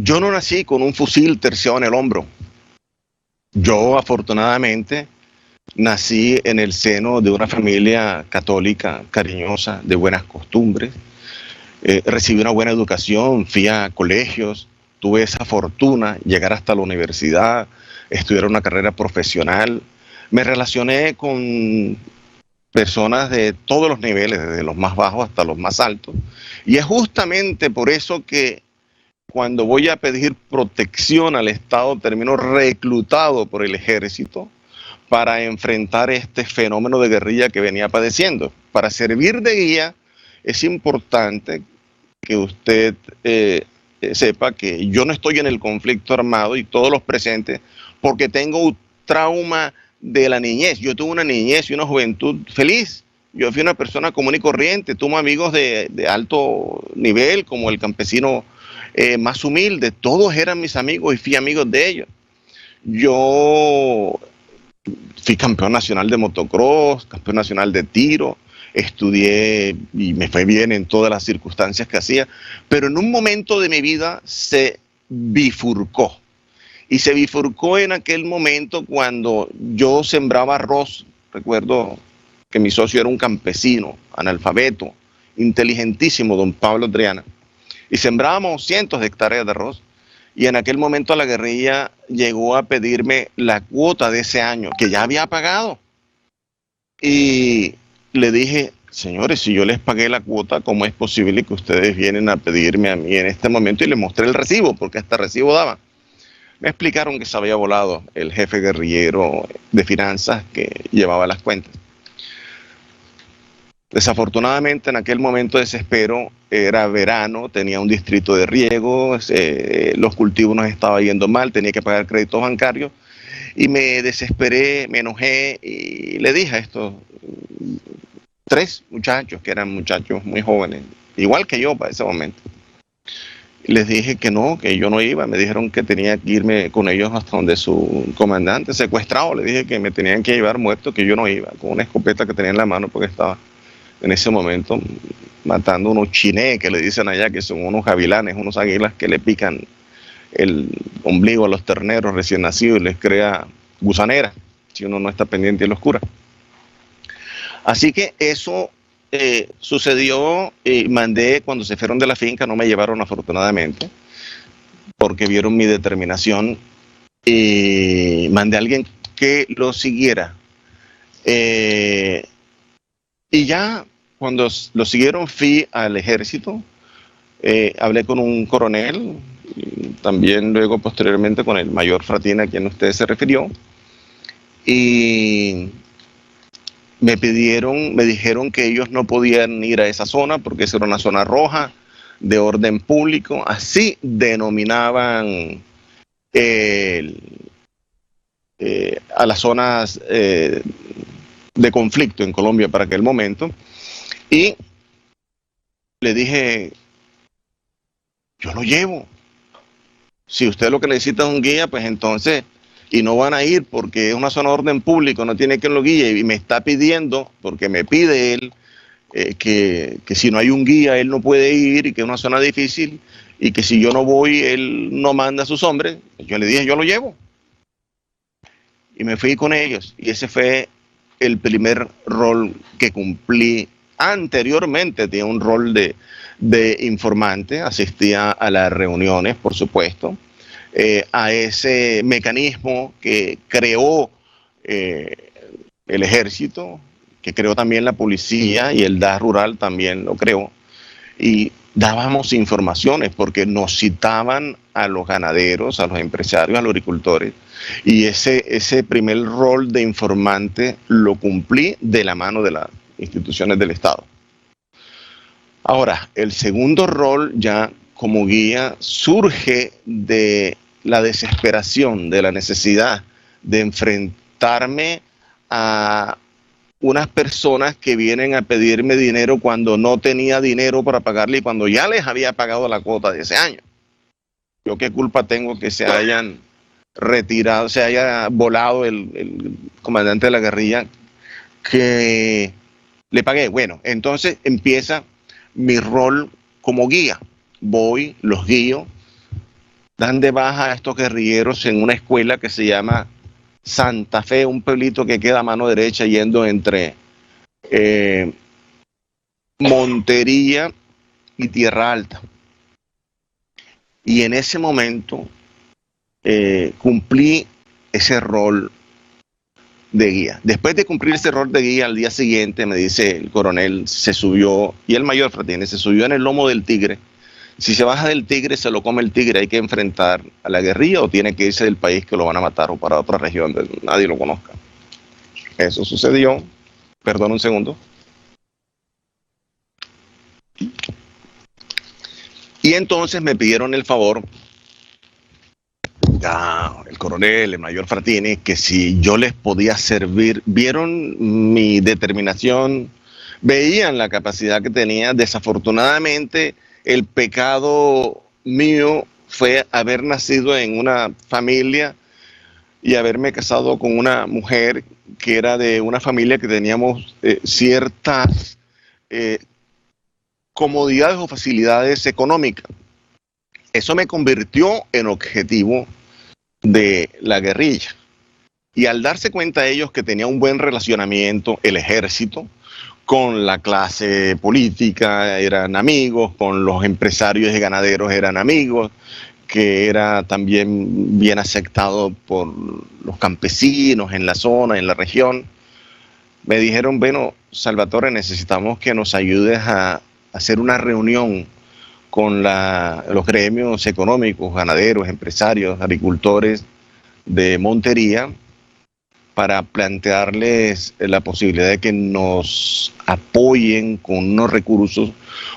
Yo no nací con un fusil terciado en el hombro. Yo, afortunadamente, nací en el seno de una familia católica, cariñosa, de buenas costumbres. Recibí una buena educación, fui a colegios, tuve esa fortuna, llegar hasta la universidad, estudiar una carrera profesional. Me relacioné con personas de todos los niveles, desde los más bajos hasta los más altos. Y es justamente por eso que cuando voy a pedir protección al Estado termino reclutado por el ejército para enfrentar este fenómeno de guerrilla que venía padeciendo. Para servir de guía es importante que usted sepa que yo no estoy en el conflicto armado y todos los presentes porque tengo un trauma de la niñez. Yo tuve una niñez y una juventud feliz. Yo fui una persona común y corriente, tuve amigos de alto nivel, como el campesino más humilde. Todos eran mis amigos y fui amigos de ellos. Yo fui campeón nacional de motocross, campeón nacional de tiro, estudié y me fue bien en todas las circunstancias que hacía, pero en un momento de mi vida se bifurcó. Y se bifurcó en aquel momento cuando yo sembraba arroz. Recuerdo que mi socio era un campesino, analfabeto, inteligentísimo, don Pablo Triana. Y sembrábamos cientos de hectáreas de arroz. Y en aquel momento la guerrilla llegó a pedirme la cuota de ese año, que ya había pagado. Y le dije, señores, si yo les pagué la cuota, ¿cómo es posible que ustedes vienen a pedirme a mí en este momento? Y les mostré el recibo, porque hasta recibo daba. Me explicaron que se había volado el jefe guerrillero de finanzas que llevaba las cuentas. Desafortunadamente en aquel momento de desespero, era verano, tenía un distrito de riego, los cultivos nos estaban yendo mal, tenía que pagar créditos bancarios y me desesperé, me enojé y le dije a estos 3 muchachos, que eran muchachos muy jóvenes, igual que yo para ese momento. Les dije que no, que yo no iba, me dijeron que tenía que irme con ellos hasta donde su comandante secuestrado, le dije que me tenían que llevar muerto, que yo no iba, con una escopeta que tenía en la mano porque estaba en ese momento matando unos chinés que le dicen allá, que son unos gavilanes, unos águilas que le pican el ombligo a los terneros recién nacidos y les crea gusanera, si uno no está pendiente y los cura. Así que eso sucedió y mandé, cuando se fueron de la finca, no me llevaron afortunadamente, porque vieron mi determinación y mandé a alguien que lo siguiera. Y ya cuando lo siguieron fui al ejército, hablé con un coronel, también luego posteriormente con el mayor Fratina a quien usted se refirió, y me dijeron que ellos no podían ir a esa zona porque esa era una zona roja de orden público, así denominaban a las zonas de conflicto en Colombia para aquel momento. Y le dije, yo lo llevo. Si usted lo que necesita es un guía, pues entonces, y no van a ir porque es una zona de orden público, no tiene quien lo guíe, y me está pidiendo, porque me pide él, que si no hay un guía, él no puede ir, y que es una zona difícil, y que si yo no voy, él no manda a sus hombres. Yo le dije, yo lo llevo. Y me fui con ellos, y ese fue el primer rol que cumplí. Anteriormente tenía un rol de informante, asistía a las reuniones, por supuesto, a ese mecanismo que creó el ejército, que creó también la policía, y el DAS rural también lo creó, y dábamos informaciones porque nos citaban a los ganaderos, a los empresarios, a los agricultores, y ese primer rol de informante lo cumplí de la mano de las instituciones del Estado. Ahora, el segundo rol ya como guía surge de la desesperación, de la necesidad de enfrentarme a unas personas que vienen a pedirme dinero cuando no tenía dinero para pagarle y cuando ya les había pagado la cuota de ese año. Yo qué culpa tengo que se hayan retirado, se haya volado el comandante de la guerrilla que le pagué. Bueno, entonces empieza mi rol como guía. Voy, los guío, dan de baja a estos guerrilleros en una escuela que se llama Santa Fe, un pueblito que queda a mano derecha yendo entre Montería y Tierra Alta. Y en ese momento cumplí ese rol de guía. Después de cumplir ese rol de guía, al día siguiente me dice el coronel, se subió, y el mayor Fratini, se subió en el lomo del tigre. Si se baja del tigre, se lo come el tigre, hay que enfrentar a la guerrilla o tiene que irse del país que lo van a matar o para otra región donde nadie lo conozca. Eso sucedió. Perdón un segundo. Y entonces me pidieron el favor, el coronel, el mayor Fratini, que si yo les podía servir, vieron mi determinación, veían la capacidad que tenía. Desafortunadamente, el pecado mío fue haber nacido en una familia y haberme casado con una mujer que era de una familia que teníamos ciertas comodidades o facilidades económicas. Eso me convirtió en objetivo de la guerrilla. Y al darse cuenta ellos que tenía un buen relacionamiento el ejército con la clase política, eran amigos, con los empresarios y ganaderos eran amigos, que era también bien aceptado por los campesinos en la zona, en la región, me dijeron, bueno, Salvatore, necesitamos que nos ayudes a hacer una reunión con los gremios económicos, ganaderos, empresarios, agricultores de Montería, para plantearles la posibilidad de que nos apoyen con unos recursos,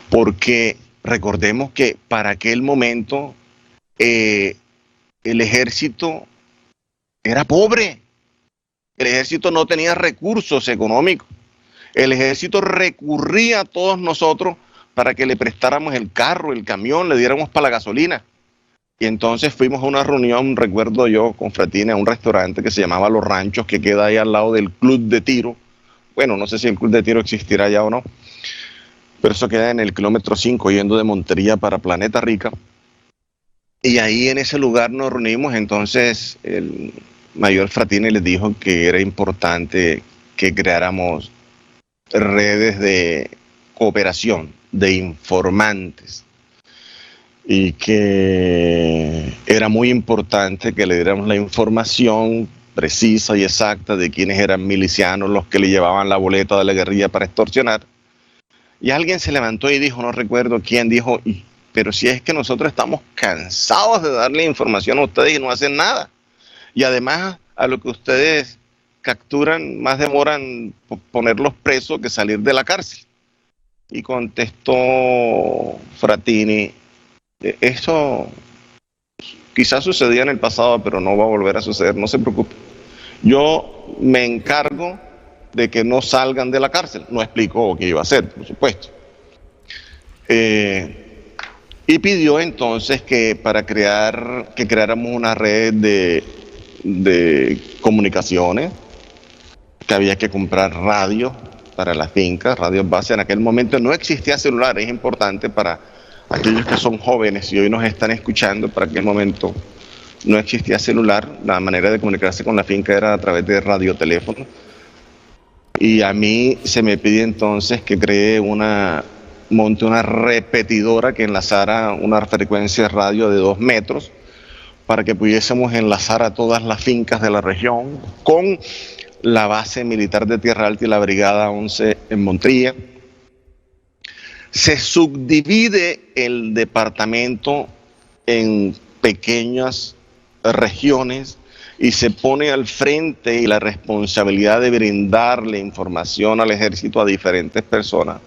porque recordemos que para aquel momento el ejército era pobre, el ejército no tenía recursos económicos, el ejército recurría a todos nosotros para que le prestáramos el carro, el camión, le diéramos para la gasolina. Y entonces fuimos a una reunión, recuerdo yo, con Fratini, a un restaurante que se llamaba Los Ranchos, que queda ahí al lado del Club de Tiro. Bueno, no sé si el Club de Tiro existirá ya o no, pero eso queda en el kilómetro 5, yendo de Montería para Planeta Rica. Y ahí en ese lugar nos reunimos. Entonces el mayor Fratini les dijo que era importante que creáramos redes de cooperación, de informantes, y que era muy importante que le diéramos la información precisa y exacta de quiénes eran milicianos los que le llevaban la boleta de la guerrilla para extorsionar. Y alguien se levantó y dijo, no recuerdo quién, dijo, pero si es que nosotros estamos cansados de darle información a ustedes y no hacen nada. Y además, a lo que ustedes capturan, más demoran ponerlos presos que salir de la cárcel. Y contestó Fratini, eso quizás sucedía en el pasado, pero no va a volver a suceder, no se preocupe. Yo me encargo de que no salgan de la cárcel. No explicó qué iba a hacer, por supuesto. Y pidió entonces que creáramos una red de comunicaciones, que había que comprar radios para las fincas, radios base. En aquel momento no existía celular, es importante para aquellos que son jóvenes y hoy nos están escuchando. Para aquel momento no existía celular, la manera de comunicarse con la finca era a través de radioteléfono. Y a mí se me pide entonces que monte una repetidora que enlazara una frecuencia de radio de 2 metros para que pudiésemos enlazar a todas las fincas de la región con la base militar de Tierra Alta y la Brigada 11 en Montería. Se subdivide el departamento en pequeñas regiones y se pone al frente y la responsabilidad de brindarle información al ejército a diferentes personas